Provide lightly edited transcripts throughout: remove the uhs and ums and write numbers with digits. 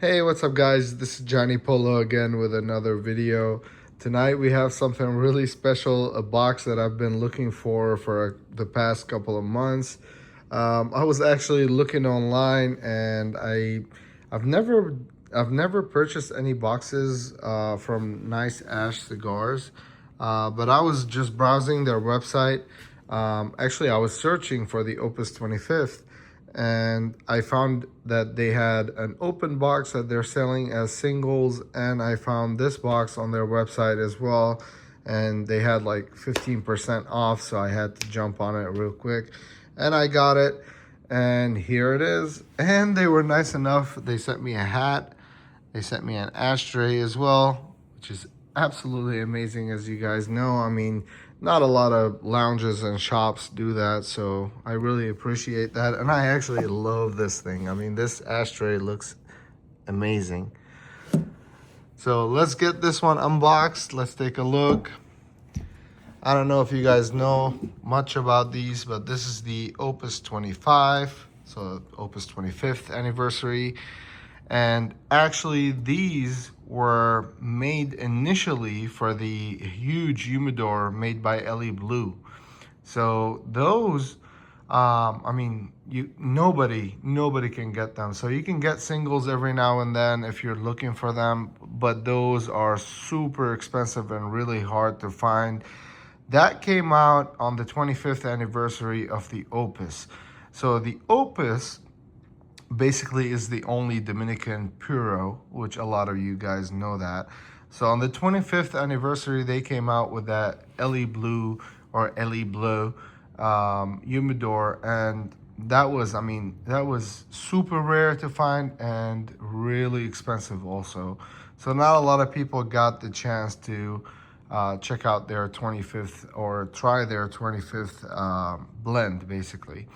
Hey, what's up guys? This is Johnny Polo again with another video. Tonight we have something really special, a box that I've been looking for the past couple of months. I was actually looking online and I've never I've never purchased any boxes from Nice Ash Cigars, but I was just browsing their website. Actually, I was searching for the Opus 25th, and I found that they had an open box that they're selling as singles, and I found this box on their website as well, and they had like 15% off, so I had to jump on it real quick, and I got it, and here it is. And they were nice enough, they sent me a hat, they sent me an ashtray as well, which is absolutely amazing. As you guys know, I mean, not a lot of lounges and shops do that, so I really appreciate that. And I actually love this thing. I mean, this ashtray looks amazing. So let's get this one unboxed. Let's take a look. I don't know if you guys know much about these, but this is the Opus 25, so Opus 25th anniversary. And actually, these were made initially for the huge humidor made by Ellie Blue. So those, I mean, nobody can get them. So you can get singles every now and then if you're looking for them, but those are super expensive and really hard to find. That came out on the 25th anniversary of the Opus. So the Opus basically is the only Dominican Puro, which a lot of you guys know that. So on the 25th anniversary, they came out with that Ellie Blue or Ellie Bleu humidor, and that was, I mean, that was super rare to find and really expensive also. So not a lot of people got the chance to check out their 25th or try their 25th blend, basically.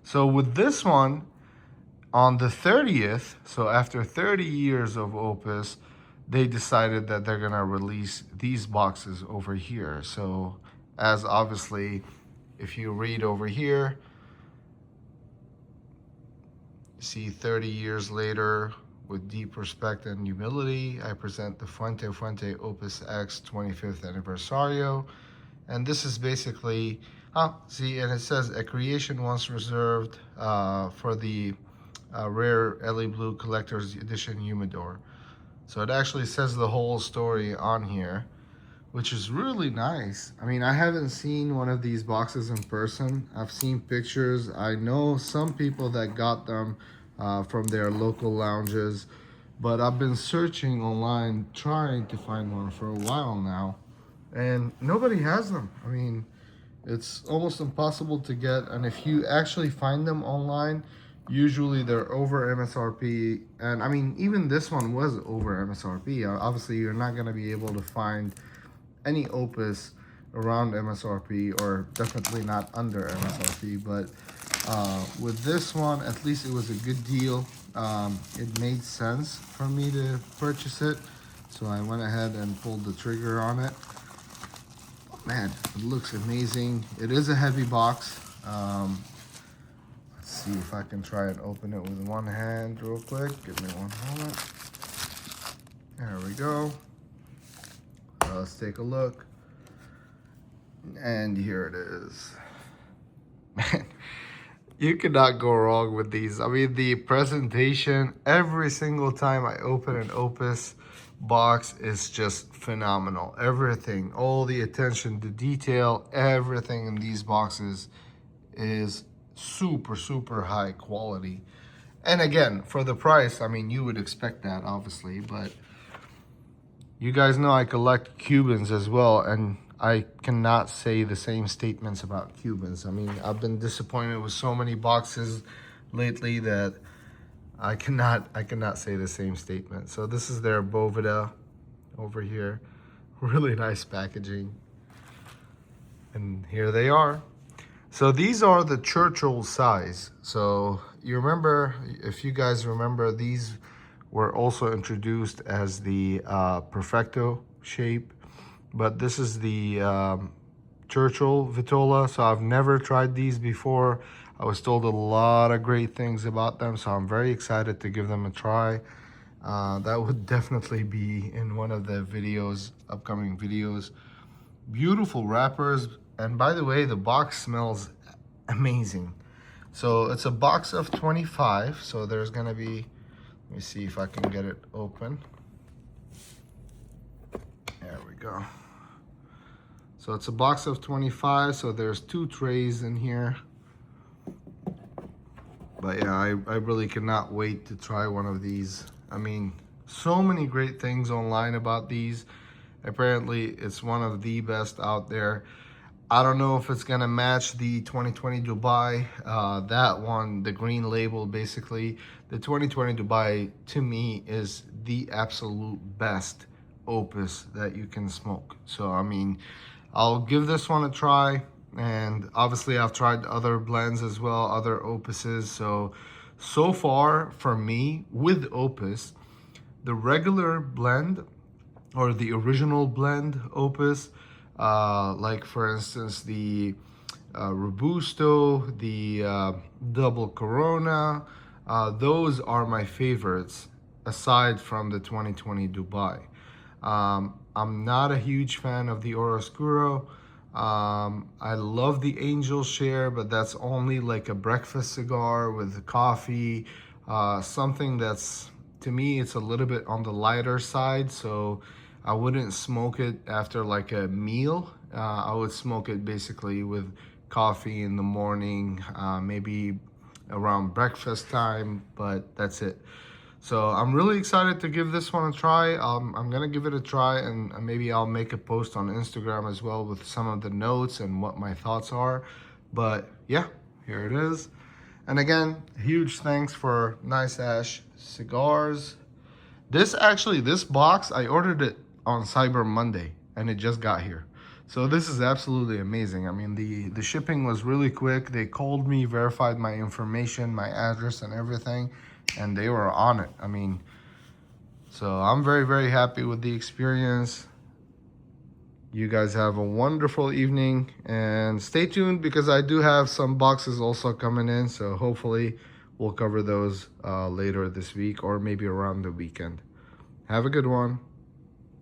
So with this one, on the 30th, so after 30 years of Opus, they decided that they're gonna release these boxes over here. So as obviously, if you read over here, see 30 years later, with deep respect and humility, I present the Fuente Opus X 25th Aniversario. And this is basically, see, and it says a creation once reserved for the rare Ellie Blue Collector's Edition Humidor. So it actually says the whole story on here, which is really nice. I mean, I haven't seen one of these boxes in person. I've seen pictures. I know some people that got them from their local lounges, but I've been searching online trying to find one for a while now, and nobody has them. I mean, it's almost impossible to get, and if you actually find them online, usually they're over MSRP. And I mean, even this one was over MSRP. Obviously, you're not going to be able to find any Opus around MSRP, or definitely not under MSRP. But with this one, at least it was a good deal. It made sense for me to purchase it, so I went ahead and pulled the trigger on it. Man, it looks amazing. It is a heavy box. Let's see if I can try and open it with one hand real quick. Give me one moment. There we go. Let's take a look. And here it is. Man, you cannot go wrong with these. I mean, the presentation, every single time I open an Opus box is just phenomenal. Everything, all the attention to detail, everything in these boxes is super high quality. And again, for the price, I mean, you would expect that, obviously, but you guys know I collect Cubans as well, and I cannot say the same statements about Cubans. I mean, I've been disappointed with so many boxes lately that I cannot say the same statement. So this is their Boveda over here. Really nice packaging. And here they are. So these are the Churchill size. So you remember, if you guys remember, these were also introduced as the Perfecto shape, but this is the Churchill Vitola. So I've never tried these before. I was told a lot of great things about them, so I'm very excited to give them a try. That would definitely be in one of the videos, upcoming videos. Beautiful wrappers. And by the way, the box smells amazing. So it's a box of 25. So there's gonna be, let me see if I can get it open. There we go. So it's a box of 25. So there's 2 trays in here. But yeah, I really cannot wait to try one of these. I mean, so many great things online about these. Apparently, it's one of the best out there. I don't know if it's gonna match the 2020 Dubai. That one, the green label, basically. The 2020 Dubai, to me, is the absolute best Opus that you can smoke. So, I mean, I'll give this one a try. And obviously, I've tried other blends as well, other Opuses. So far, for me, with Opus, the regular blend or the original blend Opus, like for instance the Robusto, the Double Corona, those are my favorites aside from the 2020 Dubai. I'm not a huge fan of the Oscuro. I love the Angel Share, but that's only like a breakfast cigar with coffee, something that's, to me, it's a little bit on the lighter side, so I wouldn't smoke it after like a meal. I would smoke it basically with coffee in the morning, maybe around breakfast time, but that's it. So I'm really excited to give this one a try. I'm gonna give it a try, and maybe I'll make a post on Instagram as well with some of the notes and what my thoughts are. But yeah, here it is. And again, huge thanks for Nice Ash Cigars. This box, I ordered it on Cyber Monday and it just got here. So this is absolutely amazing. I mean, the shipping was really quick. They called me, verified my information, my address and everything, and they were on it. I mean, so I'm very, very happy with the experience. You guys have a wonderful evening and stay tuned because I do have some boxes also coming in. So hopefully we'll cover those later this week or maybe around the weekend. Have a good one.